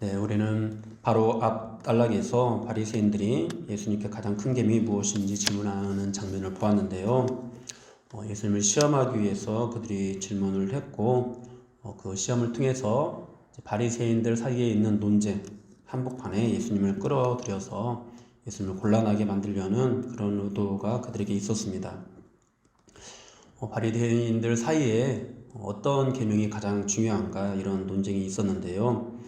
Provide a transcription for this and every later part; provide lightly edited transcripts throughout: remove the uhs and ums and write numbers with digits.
네, 우리는 바로 앞 단락에서 바리새인들이 예수님께 가장 큰 계명이 무엇인지 질문하는 장면을 보았는데요. 예수님을 시험하기 위해서 그들이 질문을 했고, 그 시험을 통해서 바리새인들 사이에 있는 논쟁, 한복판에 예수님을 끌어들여서 예수님을 곤란하게 만들려는 그런 의도가 그들에게 있었습니다. 바리새인들 사이에 어떤 계명이 가장 중요한가 이런 논쟁이 있었는데요.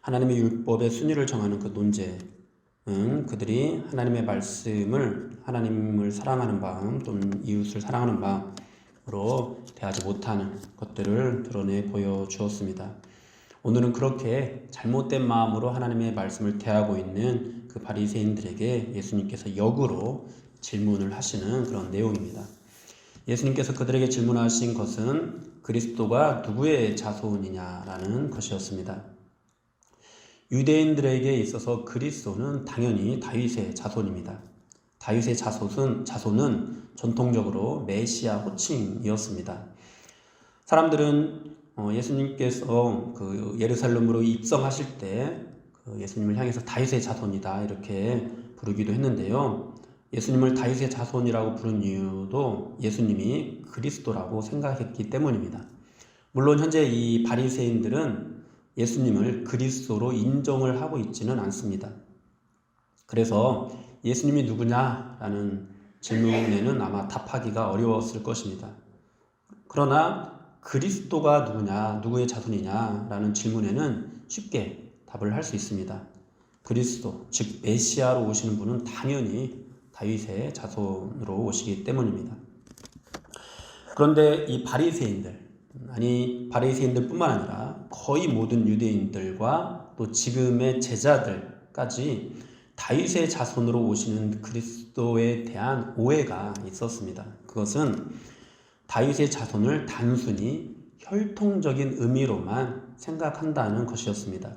하나님의 율법의 순위를 정하는 그 논쟁은 그들이 하나님의 말씀을 하나님을 사랑하는 마음 또는 이웃을 사랑하는 마음으로 대하지 못하는 것들을 드러내 보여주었습니다. 오늘은 그렇게 잘못된 마음으로 하나님의 말씀을 대하고 있는 그 바리새인들에게 예수님께서 역으로 질문을 하시는 그런 내용입니다. 예수님께서 그들에게 질문하신 것은 그리스도가 누구의 자손이냐라는 것이었습니다. 유대인들에게 있어서 그리스도는 당연히 다윗의 자손입니다. 다윗의 자손은 전통적으로 메시아 호칭이었습니다. 사람들은 예수님께서 그 예루살렘으로 입성하실 때 예수님을 향해서 다윗의 자손이다 이렇게 부르기도 했는데요. 예수님을 다윗의 자손이라고 부른 이유도 예수님이 그리스도라고 생각했기 때문입니다. 물론 현재 이 바리새인들은 예수님을 그리스도로 인정을 하고 있지는 않습니다. 그래서 예수님이 누구냐라는 질문에는 아마 답하기가 어려웠을 것입니다. 그러나 그리스도가 누구냐, 누구의 자손이냐라는 질문에는 쉽게 답을 할 수 있습니다. 그리스도, 즉 메시아로 오시는 분은 당연히 다윗의 자손으로 오시기 때문입니다. 그런데 이 바리새인들뿐만 아니라 거의 모든 유대인들과 또 지금의 제자들까지 다윗의 자손으로 오시는 그리스도에 대한 오해가 있었습니다. 그것은 다윗의 자손을 단순히 혈통적인 의미로만 생각한다는 것이었습니다.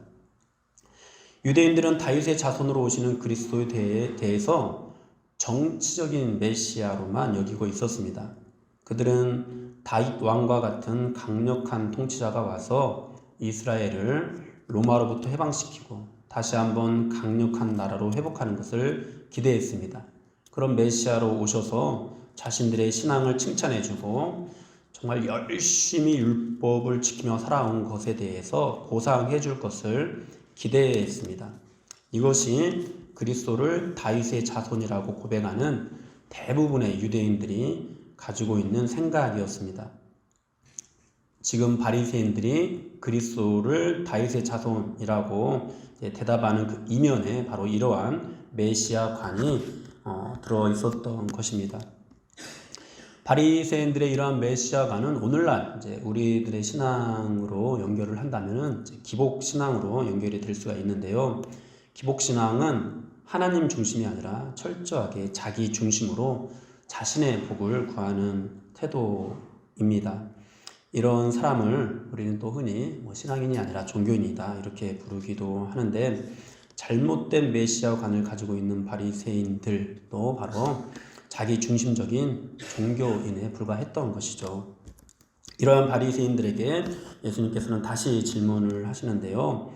유대인들은 다윗의 자손으로 오시는 그리스도에 대해서 정치적인 메시아로만 여기고 있었습니다. 그들은 다윗 왕과 같은 강력한 통치자가 와서 이스라엘을 로마로부터 해방시키고 다시 한번 강력한 나라로 회복하는 것을 기대했습니다. 그런 메시아로 오셔서 자신들의 신앙을 칭찬해주고 정말 열심히 율법을 지키며 살아온 것에 대해서 보상해 줄 것을 기대했습니다. 이것이 그리스도를 다윗의 자손이라고 고백하는 대부분의 유대인들이 가지고 있는 생각이었습니다. 지금 바리새인들이 그리스도를 다윗의 자손이라고 대답하는 그 이면에 바로 이러한 메시아관이 들어 있었던 것입니다. 바리새인들의 이러한 메시아관은 오늘날 이제 우리들의 신앙으로 연결을 한다면 기복 신앙으로 연결이 될 수가 있는데요. 기복 신앙은 하나님 중심이 아니라 철저하게 자기 중심으로 자신의 복을 구하는 태도입니다. 이런 사람을 우리는 또 흔히 신앙인이 아니라 종교인이다 이렇게 부르기도 하는데 잘못된 메시아관을 가지고 있는 바리새인들도 바로 자기 중심적인 종교인에 불과했던 것이죠. 이러한 바리새인들에게 예수님께서는 다시 질문을 하시는데요.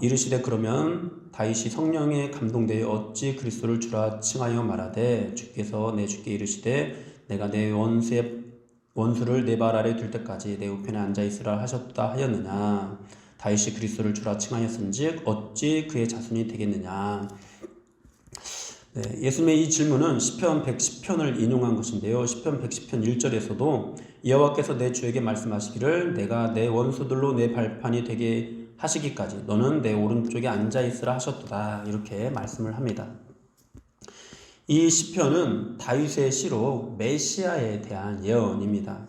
이르시되 그러면 다윗이 성령에 감동되어 어찌 그리스도를 주라 칭하여 말하되 주께서 내 주께 이르시되 내가 내 원수를 내 발 아래 둘 때까지 내 우편에 앉아 있으라 하셨다 하였느냐. 다윗이 그리스도를 주라 칭하였은즉 어찌 그의 자손이 되겠느냐. 네, 예수님의 이 질문은 시편 110편을 인용한 것인데요. 시편 110편 1절에서도 여호와께서 내 주에게 말씀하시기를 내가 내 원수들로 내 발판이 되게 하시기까지 너는 내 오른쪽에 앉아있으라 하셨도다 이렇게 말씀을 합니다. 이 시편은 다윗의 시로 메시아에 대한 예언입니다.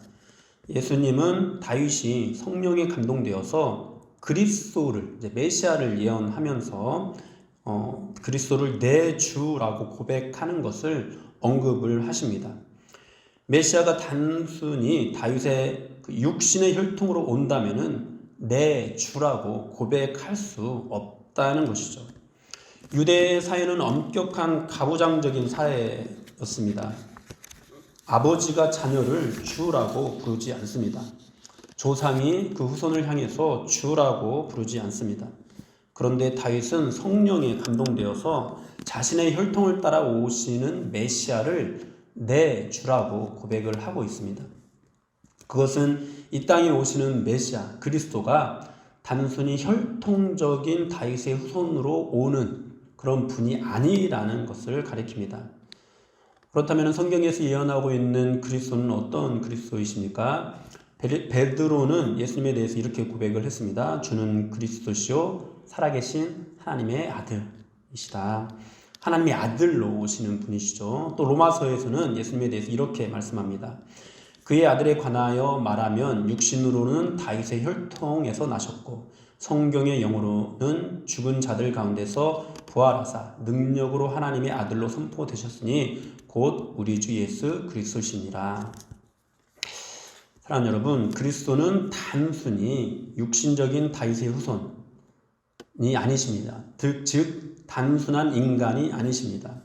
예수님은 다윗이 성령에 감동되어서 그리스도를 메시아를 예언하면서 그리스도를 내 주라고 고백하는 것을 언급을 하십니다. 메시아가 단순히 다윗의 육신의 혈통으로 온다면은 내 주라고 고백할 수 없다는 것이죠. 유대 사회는 엄격한 가부장적인 사회였습니다. 아버지가 자녀를 주라고 부르지 않습니다. 조상이 그 후손을 향해서 주라고 부르지 않습니다. 그런데 다윗은 성령에 감동되어서 자신의 혈통을 따라 오시는 메시아를 내 주라고 고백을 하고 있습니다. 그것은 이 땅에 오시는 메시아 그리스도가 단순히 혈통적인 다윗의 후손으로 오는 그런 분이 아니라는 것을 가리킵니다. 그렇다면 성경에서 예언하고 있는 그리스도는 어떤 그리스도이십니까? 베드로는 예수님에 대해서 이렇게 고백을 했습니다. 주는 그리스도시요 살아계신 하나님의 아들이시다. 하나님의 아들로 오시는 분이시죠. 또 로마서에서는 예수님에 대해서 이렇게 말씀합니다. 그의 아들에 관하여 말하면 육신으로는 다윗의 혈통에서 나셨고 성경의 영으로는 죽은 자들 가운데서 부활하사 능력으로 하나님의 아들로 선포되셨으니 곧 우리 주 예수 그리스도시니라. 사랑하는 여러분, 그리스도는 단순히 육신적인 다윗의 후손이 아니십니다. 즉 단순한 인간이 아니십니다.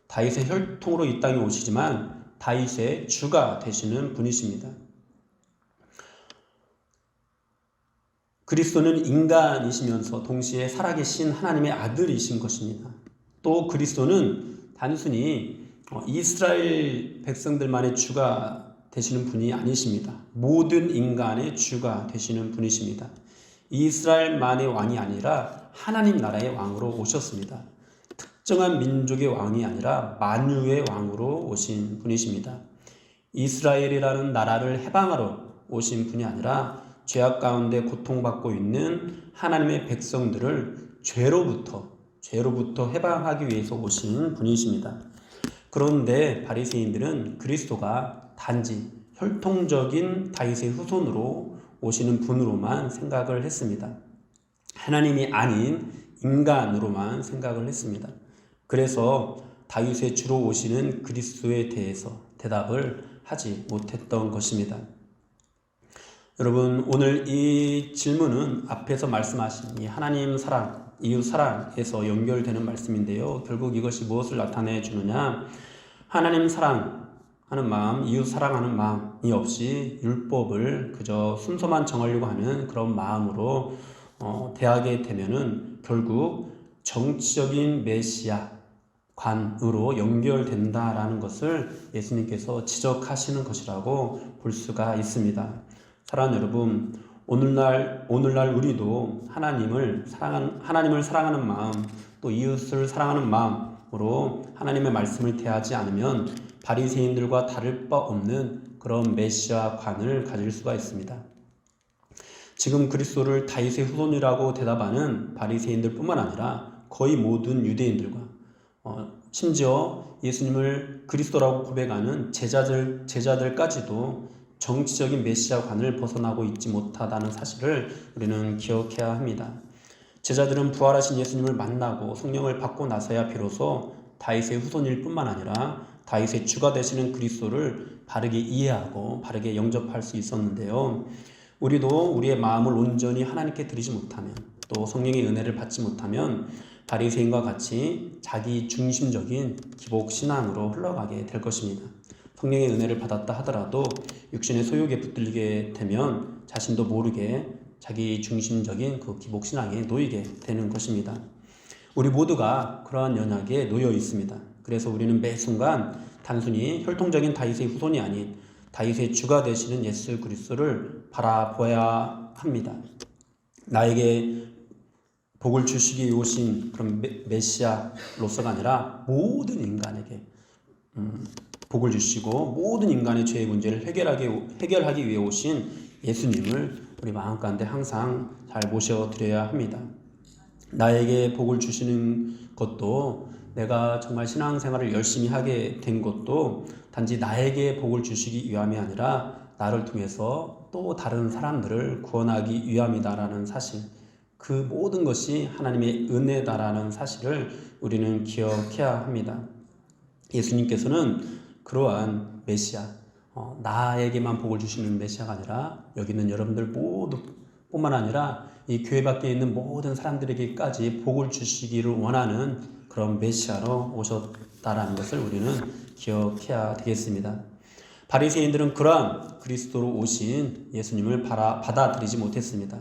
다윗의 혈통으로 이 땅에 오시지만 다윗의 주가 되시는 분이십니다. 그리스도는 인간이시면서 동시에 살아계신 하나님의 아들이신 것입니다. 또 그리스도는 단순히 이스라엘 백성들만의 주가 되시는 분이 아니십니다. 모든 인간의 주가 되시는 분이십니다. 이스라엘만의 왕이 아니라 하나님 나라의 왕으로 오셨습니다. 특정한 민족의 왕이 아니라 만유의 왕으로 오신 분이십니다. 이스라엘이라는 나라를 해방하러 오신 분이 아니라 죄악 가운데 고통받고 있는 하나님의 백성들을 죄로부터 해방하기 위해서 오신 분이십니다. 그런데 바리새인들은 그리스도가 단지 혈통적인 다윗의 후손으로 오시는 분으로만 생각을 했습니다. 하나님이 아닌 인간으로만 생각을 했습니다. 그래서 다윗의 주로 오시는 그리스도에 대해서 대답을 하지 못했던 것입니다. 여러분, 오늘 이 질문은 앞에서 말씀하신 이 하나님 사랑, 이웃 사랑에서 연결되는 말씀인데요. 결국 이것이 무엇을 나타내 주느냐? 하나님 사랑하는 마음, 이웃 사랑하는 마음이 없이 율법을 그저 순서만 정하려고 하는 그런 마음으로 대하게 되면은 결국 정치적인 메시아 관으로 연결된다라는 것을 예수님께서 지적하시는 것이라고 볼 수가 있습니다. 사랑하는 여러분, 오늘날 우리도 하나님을 사랑하는 마음, 또 이웃을 사랑하는 마음으로 하나님의 말씀을 대하지 않으면 바리새인들과 다를 바 없는 그런 메시아 관을 가질 수가 있습니다. 지금 그리스도를 다윗의 후손이라고 대답하는 바리새인들뿐만 아니라 거의 모든 유대인들과 심지어 예수님을 그리스도라고 고백하는 제자들까지도 정치적인 메시아관을 벗어나고 있지 못하다는 사실을 우리는 기억해야 합니다. 제자들은 부활하신 예수님을 만나고 성령을 받고 나서야 비로소 다윗의 후손일 뿐만 아니라 다윗의 주가 되시는 그리스도를 바르게 이해하고 바르게 영접할 수 있었는데요. 우리도 우리의 마음을 온전히 하나님께 드리지 못하면, 또 성령의 은혜를 받지 못하면 바리새인과 같이 자기 중심적인 기복신앙으로 흘러가게 될 것입니다. 성령의 은혜를 받았다 하더라도 육신의 소욕에 붙들리게 되면 자신도 모르게 자기 중심적인 그 기복신앙에 놓이게 되는 것입니다. 우리 모두가 그러한 연약에 놓여 있습니다. 그래서 우리는 매 순간 단순히 혈통적인 다윗의 후손이 아닌 다윗의 주가 되시는 예수 그리스도를 바라보아야 합니다. 나에게 복을 주시기 오신 그런 메시아로서가 아니라 모든 인간에게 복을 주시고 모든 인간의 죄의 문제를 해결하기 위해 오신 예수님을 우리 마음 가운데 항상 잘 모셔드려야 합니다. 나에게 복을 주시는 것도, 내가 정말 신앙생활을 열심히 하게 된 것도 단지 나에게 복을 주시기 위함이 아니라 나를 통해서 또 다른 사람들을 구원하기 위함이다라는 사실, 그 모든 것이 하나님의 은혜다라는 사실을 우리는 기억해야 합니다. 예수님께서는 그러한 메시아, 나에게만 복을 주시는 메시아가 아니라 여기 있는 여러분들 모두뿐만 아니라 이 교회 밖에 있는 모든 사람들에게까지 복을 주시기를 원하는 그런 메시아로 오셨다라는 것을 우리는 기억해야 되겠습니다. 바리새인들은 그러한 그리스도로 오신 예수님을 받아들이지 못했습니다.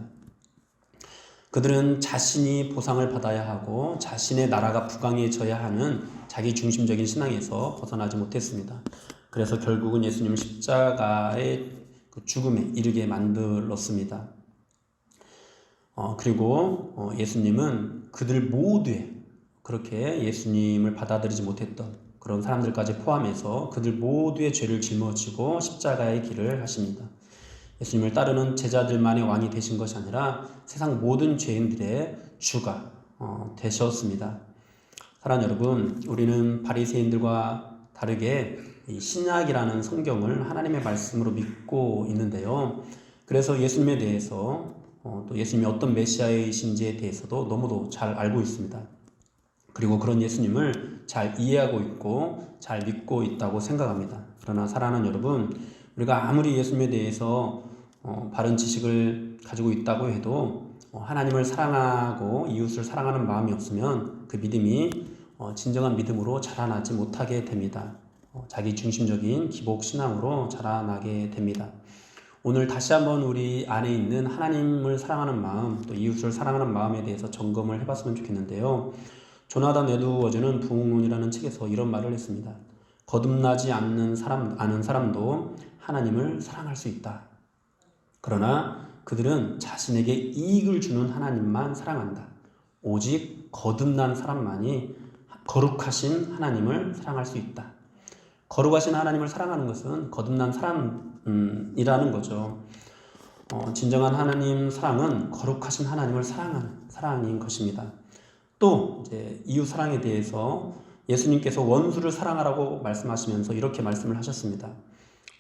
그들은 자신이 보상을 받아야 하고 자신의 나라가 부강해져야 하는 자기 중심적인 신앙에서 벗어나지 못했습니다. 그래서 결국은 예수님 십자가의 그 죽음에 이르게 만들었습니다. 그리고 예수님은 그들 모두의 그렇게 예수님을 받아들이지 못했던 그런 사람들까지 포함해서 그들 모두의 죄를 짊어지고 십자가의 길을 하십니다. 예수님을 따르는 제자들만의 왕이 되신 것이 아니라 세상 모든 죄인들의 주가 되셨습니다. 사랑하는 여러분, 우리는 바리새인들과 다르게 이 신약이라는 성경을 하나님의 말씀으로 믿고 있는데요. 그래서 예수님에 대해서 또 예수님이 어떤 메시아이신지에 대해서도 너무도 잘 알고 있습니다. 그리고 그런 예수님을 잘 이해하고 있고 잘 믿고 있다고 생각합니다. 그러나 사랑하는 여러분, 우리가 아무리 예수님에 대해서 바른 지식을 가지고 있다고 해도 하나님을 사랑하고 이웃을 사랑하는 마음이 없으면 그 믿음이 진정한 믿음으로 자라나지 못하게 됩니다. 자기 중심적인 기복신앙으로 자라나게 됩니다. 오늘 다시 한번 우리 안에 있는 하나님을 사랑하는 마음, 또 이웃을 사랑하는 마음에 대해서 점검을 해봤으면 좋겠는데요. 조나단 에드워즈는 부흥론이라는 책에서 이런 말을 했습니다. 거듭나지 않는 사람도 하나님을 사랑할 수 있다. 그러나 그들은 자신에게 이익을 주는 하나님만 사랑한다. 오직 거듭난 사람만이 거룩하신 하나님을 사랑할 수 있다. 거룩하신 하나님을 사랑하는 것은 거듭난 사람이라는 거죠. 진정한 하나님 사랑은 거룩하신 하나님을 사랑하는 사랑인 것입니다. 또 이제 이웃 사랑에 대해서 예수님께서 원수를 사랑하라고 말씀하시면서 이렇게 말씀을 하셨습니다.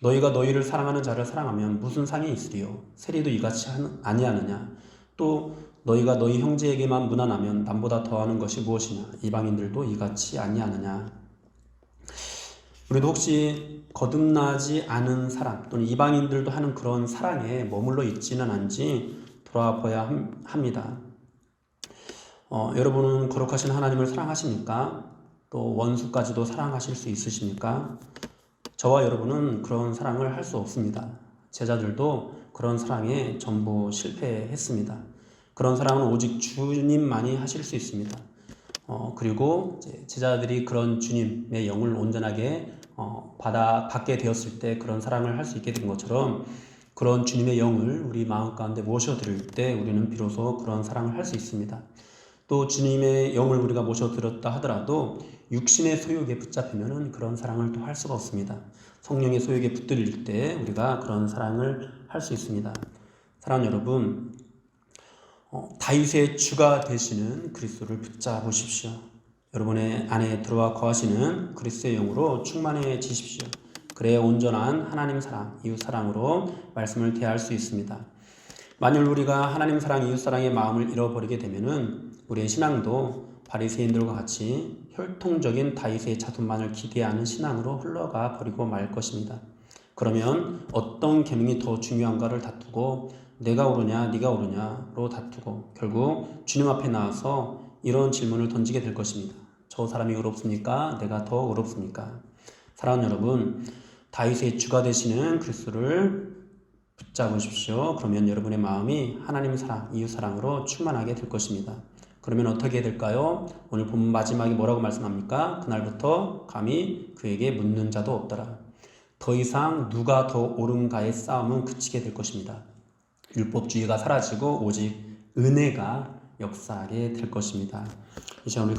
너희가 너희를 사랑하는 자를 사랑하면 무슨 상이 있으리요? 세리도 이같이 아니하느냐? 또 너희가 너희 형제에게만 무난하면 남보다 더하는 것이 무엇이냐? 이방인들도 이같이 아니하느냐? 우리도 혹시 거듭나지 않은 사람 또는 이방인들도 하는 그런 사랑에 머물러 있지는 않은지 돌아봐야 합니다. 여러분은 거룩하신 하나님을 사랑하십니까? 또 원수까지도 사랑하실 수 있으십니까? 저와 여러분은 그런 사랑을 할 수 없습니다. 제자들도 그런 사랑에 전부 실패했습니다. 그런 사랑은 오직 주님만이 하실 수 있습니다. 그리고 제자들이 그런 주님의 영을 온전하게 받게 되었을 때 그런 사랑을 할 수 있게 된 것처럼 그런 주님의 영을 우리 마음 가운데 모셔드릴 때 우리는 비로소 그런 사랑을 할 수 있습니다. 또 주님의 영을 우리가 모셔드렸다 하더라도 육신의 소욕에 붙잡히면은 그런 사랑을 또 할 수가 없습니다. 성령의 소욕에 붙들릴 때 우리가 그런 사랑을 할 수 있습니다. 사랑하는 여러분, 다윗의 주가 되시는 그리스도를 붙잡으십시오. 여러분의 안에 들어와 거하시는 그리스도의 영으로 충만해지십시오. 그래야 온전한 하나님 사랑, 이웃 사랑으로 말씀을 대할 수 있습니다. 만일 우리가 하나님 사랑, 이웃 사랑의 마음을 잃어버리게 되면은 우리의 신앙도 바리새인들과 같이 혈통적인 다윗의 자손만을 기대하는 신앙으로 흘러가 버리고 말 것입니다. 그러면 어떤 계명이 더 중요한가를 다투고 내가 옳으냐 네가 옳으냐로 다투고 결국 주님 앞에 나와서 이런 질문을 던지게 될 것입니다. 저 사람이 의롭습니까? 내가 더 의롭습니까? 사랑하는 여러분, 다윗의 주가 되시는 그리스도를 붙잡으십시오. 그러면 여러분의 마음이 하나님 사랑, 이웃 사랑으로 충만하게 될 것입니다. 그러면 어떻게 될까요? 오늘 본문 마지막에 뭐라고 말씀합니까? 그날부터 감히 그에게 묻는 자도 없더라. 더 이상 누가 더 옳은가의 싸움은 그치게 될 것입니다. 율법주의가 사라지고 오직 은혜가 역사하게 될 것입니다. 이제 오늘